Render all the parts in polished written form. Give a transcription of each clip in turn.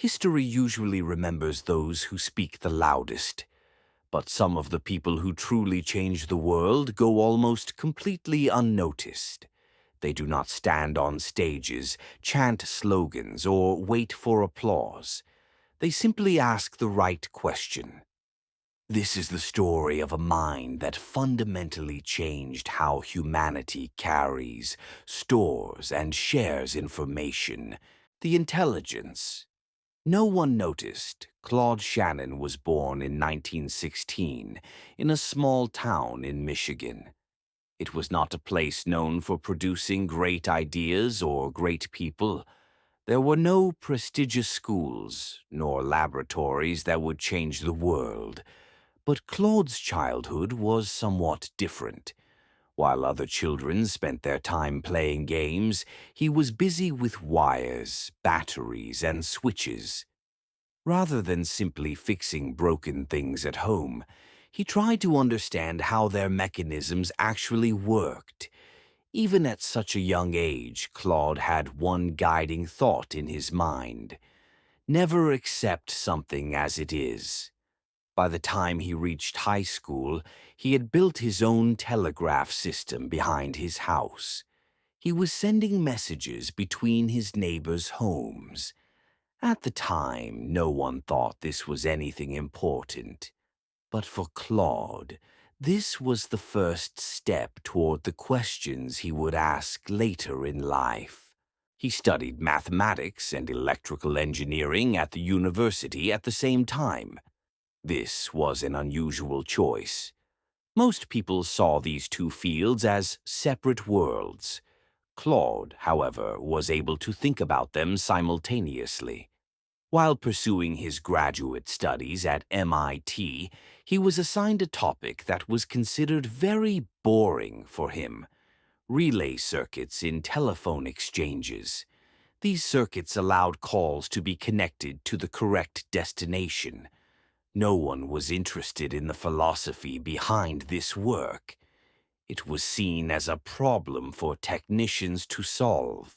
History usually remembers those who speak the loudest, but some of the people who truly change the world go almost completely unnoticed. They do not stand on stages, chant slogans, or wait for applause. They simply ask the right question. This is the story of a mind that fundamentally changed how humanity carries, stores, and shares information. The intelligence. No one noticed. Claude Shannon was born in 1916 in a small town in Michigan. It was not a place known for producing great ideas or great people. There were no prestigious schools, nor laboratories that would change the world. But Claude's childhood was somewhat different. While other children spent their time playing games, he was busy with wires, batteries, and switches. Rather than simply fixing broken things at home, he tried to understand how their mechanisms actually worked. Even at such a young age, Claude had one guiding thought in his mind: never accept something as it is. By the time he reached high school, he had built his own telegraph system behind his house. He was sending messages between his neighbors' homes. At the time, no one thought this was anything important. But for Claude, this was the first step toward the questions he would ask later in life. He studied mathematics and electrical engineering at the university at the same time. This was an unusual choice. Most people saw these two fields as separate worlds. Claude, however, was able to think about them simultaneously. While pursuing his graduate studies at MIT, he was assigned a topic that was considered very boring for him: relay circuits in telephone exchanges. These circuits allowed calls to be connected to the correct destination. No one was interested in the philosophy behind this work. It was seen as a problem for technicians to solve.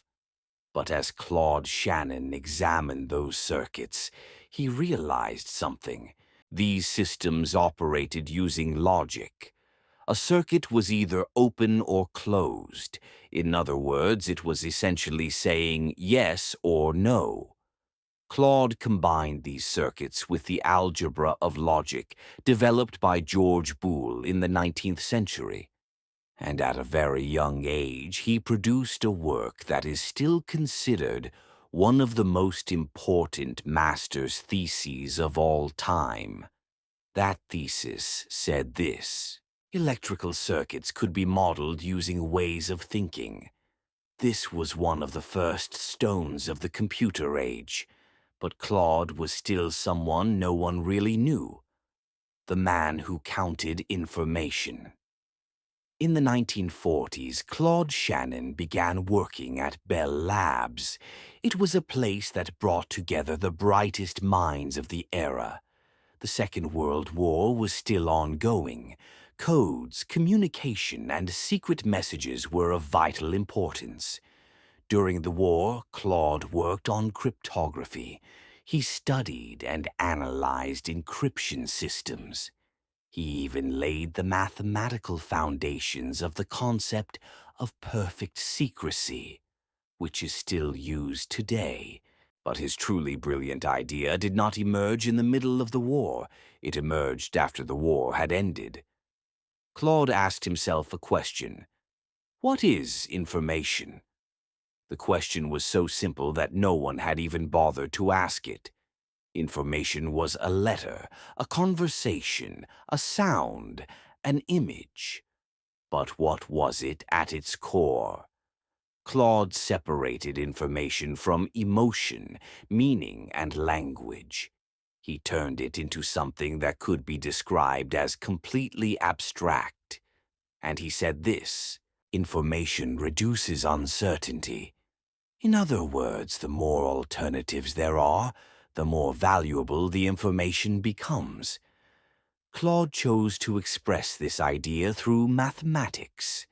But as Claude Shannon examined those circuits, he realized something. These systems operated using logic. A circuit was either open or closed. In other words, it was essentially saying yes or no. Claude combined these circuits with the algebra of logic developed by George Boole in the 19th century. And at a very young age, he produced a work that is still considered one of the most important master's theses of all time. That thesis said this: electrical circuits could be modeled using ways of thinking. This was one of the first stones of the computer age, but Claude was still someone no one really knew: the man who counted information. In the 1940s, Claude Shannon began working at Bell Labs. It was a place that brought together the brightest minds of the era. The Second World War was still ongoing. Codes, communication, and secret messages were of vital importance. During the war, Claude worked on cryptography. He studied and analyzed encryption systems. He even laid the mathematical foundations of the concept of perfect secrecy, which is still used today. But his truly brilliant idea did not emerge in the middle of the war. It emerged after the war had ended. Claude asked himself a question: what is information? The question was so simple that no one had even bothered to ask it. Information was a letter, a conversation, a sound, an image. But what was it at its core? Claude separated information from emotion, meaning, and language. He turned it into something that could be described as completely abstract. And he said this: information reduces uncertainty. In other words, the more alternatives there are, the more valuable the information becomes. Claude chose to express this idea through mathematics,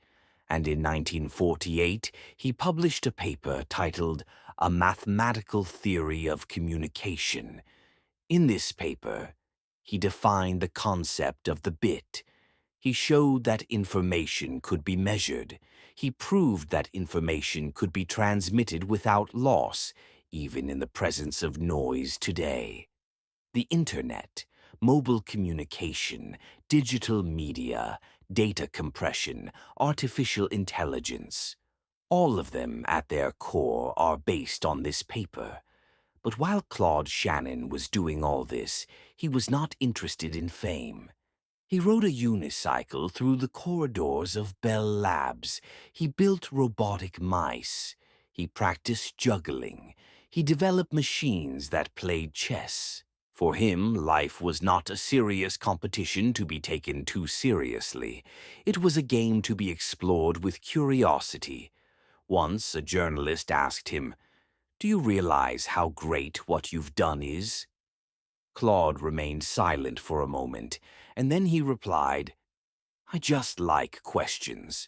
and in 1948 he published a paper titled a mathematical theory of communication. In this paper, he defined the concept of the bit. He showed that information could be measured. He proved that information could be transmitted without loss, even in the presence of noise today. The Internet, mobile communication, digital media, data compression, artificial intelligence, all of them at their core are based on this paper. But while Claude Shannon was doing all this, he was not interested in fame. He rode a unicycle through the corridors of Bell Labs. He built robotic mice. He practiced juggling. He developed machines that played chess. For him, life was not a serious competition to be taken too seriously. It was a game to be explored with curiosity. Once, a journalist asked him, "Do you realize how great what you've done is?" Claude remained silent for a moment, and then he replied, "I just like questions."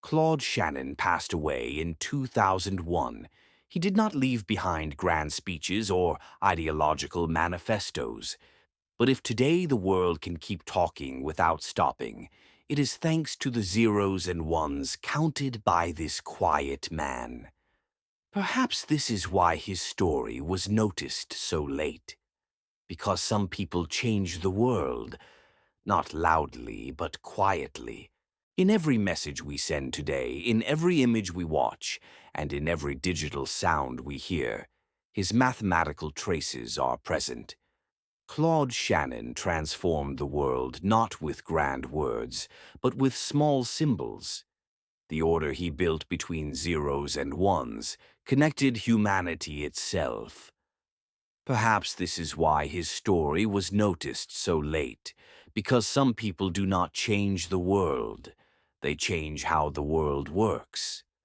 Claude Shannon passed away in 2001. He did not leave behind grand speeches or ideological manifestos. But if today the world can keep talking without stopping, it is thanks to the zeros and ones counted by this quiet man. Perhaps this is why his story was noticed so late. Because some people change the world, not loudly but quietly. In every message we send today, in every image we watch, and in every digital sound we hear, his mathematical traces are present. Claude Shannon transformed the world not with grand words, but with small symbols. The order he built between zeros and ones connected humanity itself. Perhaps this is why his story was noticed so late, because some people do not change the world. They change how the world works.